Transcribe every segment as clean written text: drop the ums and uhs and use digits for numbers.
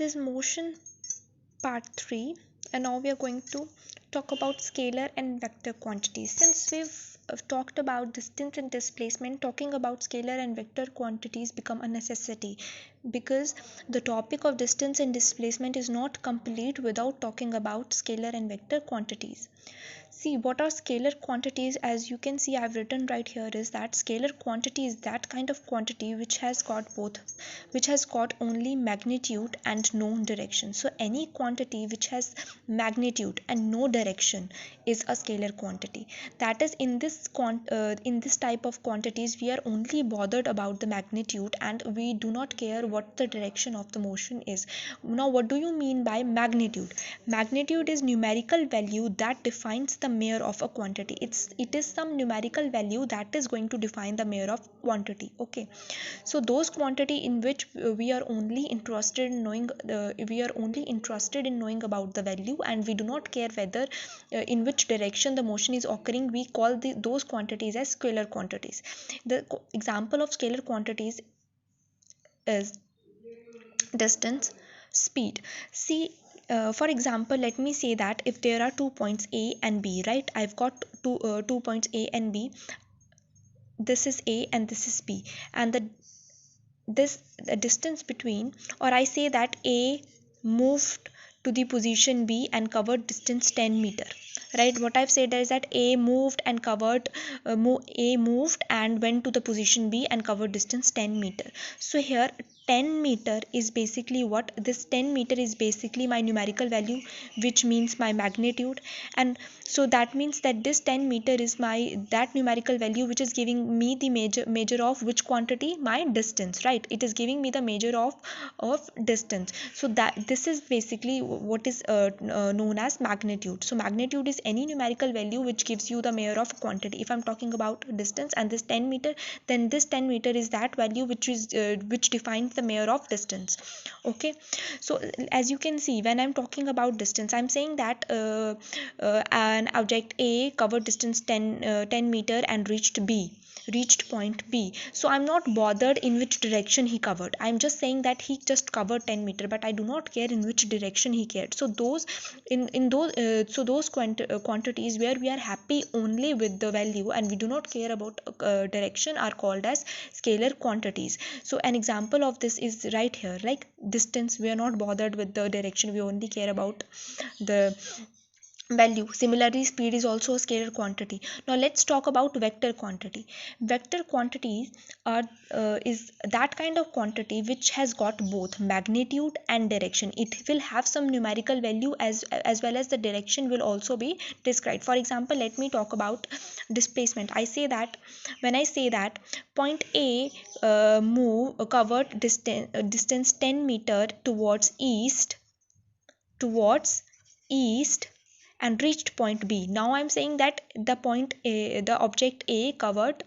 is motion part 3, and now we are going to talk about scalar and vector quantities. Since we've talked about distance and displacement, talking about scalar and vector quantities become a necessity, because the topic of distance and displacement is not complete without talking about scalar and vector quantities. See, what are scalar quantities? As you can see, I've written right here is that scalar quantity is that kind of quantity which has got only magnitude and no direction. So any quantity which has magnitude and no direction is a scalar quantity. That is, in this type of quantities, we are only bothered about the magnitude and we do not care what the direction of the motion is. Now, what do you mean by magnitude? Magnitude is numerical value that defines the measure of a quantity. It is some numerical value that is going to define the measure of quantity. Okay, so those quantity in which we are only interested in knowing about the value, and we do not care whether in which direction the motion is occurring, we call those quantities as scalar quantities. The example of scalar quantities is distance, speed. See, for example, let me say that if there are 2 points A and B, right? I've got two points A and B. This is A and this is B, and the distance between, or I say that A moved to the position B and covered distance 10 meter. Right, what I've said is that A moved and went to the position B and covered distance 10 meter. So here 10 meter is basically what? This 10 meter is basically my numerical value, which means my magnitude. And so that means that this 10 meter is that numerical value which is giving me the measure of which quantity? My distance, right? It is giving me the measure of distance. So that this is basically what is known as magnitude. So magnitude is any numerical value which gives you the measure of quantity. If I'm talking about distance and this 10 meter, then this 10 meter is that value which defines the measure of distance. Okay, so as you can see, when I'm talking about distance, I'm saying that an object A covered distance 10 meter and reached point B. So I'm not bothered in which direction he covered. I'm just saying that he just covered 10 meter, but I do not care in which direction he cared. So those quantities where we are happy only with the value and we do not care about direction are called as scalar quantities. So an example of this is right here, like distance, we are not bothered with the direction, we only care about the value. Similarly, speed is also a scalar quantity. Now let's talk about vector quantity. Vector quantities are is that kind of quantity which has got both magnitude and direction. It will have some numerical value as well as the direction will also be described. For example, let me talk about displacement. When I say that point A covered distance 10 meter towards east and reached point B. Now I'm saying that the object A covered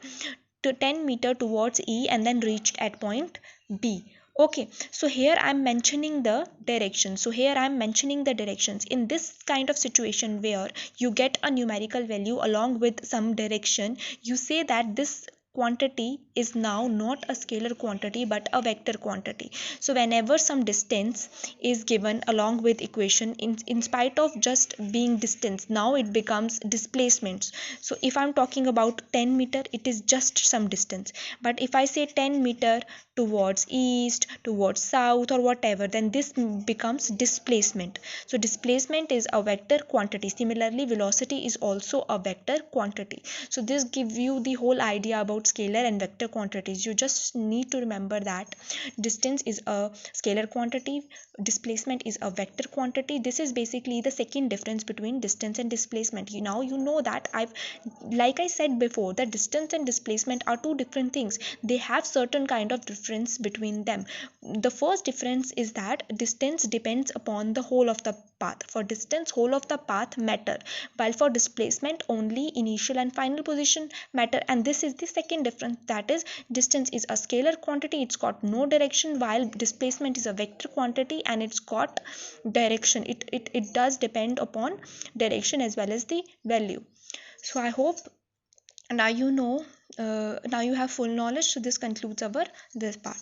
to 10 meter towards E and then reached at point B. Okay, so here I'm mentioning the direction. So here I'm mentioning the directions. In this kind of situation where you get a numerical value along with some direction, you say that this quantity is now not a scalar quantity but a vector quantity. So whenever some distance is given along with equation, in spite of just being distance, now it becomes displacements. So if I'm talking about 10 meter, it is just some distance, but if I say 10 meter towards east, towards south, or whatever, then this becomes displacement. So displacement is a vector quantity. Similarly, velocity is also a vector quantity. So this gives you the whole idea about scalar and vector quantities. You just need to remember that distance is a scalar quantity, displacement is a vector quantity. This is basically the second difference between distance and displacement. Now you know that like I said before, that distance and displacement are two different things. They have certain kind of difference between them. The first difference is that distance depends upon the whole of the path. For distance, whole of the path matter, while for displacement only initial and final position matter. And this is the second difference, that is distance is a scalar quantity, it's got no direction, while displacement is a vector quantity and it's got direction. It does depend upon direction as well as the value. So I hope now you know, now you have full knowledge. So this concludes our this part.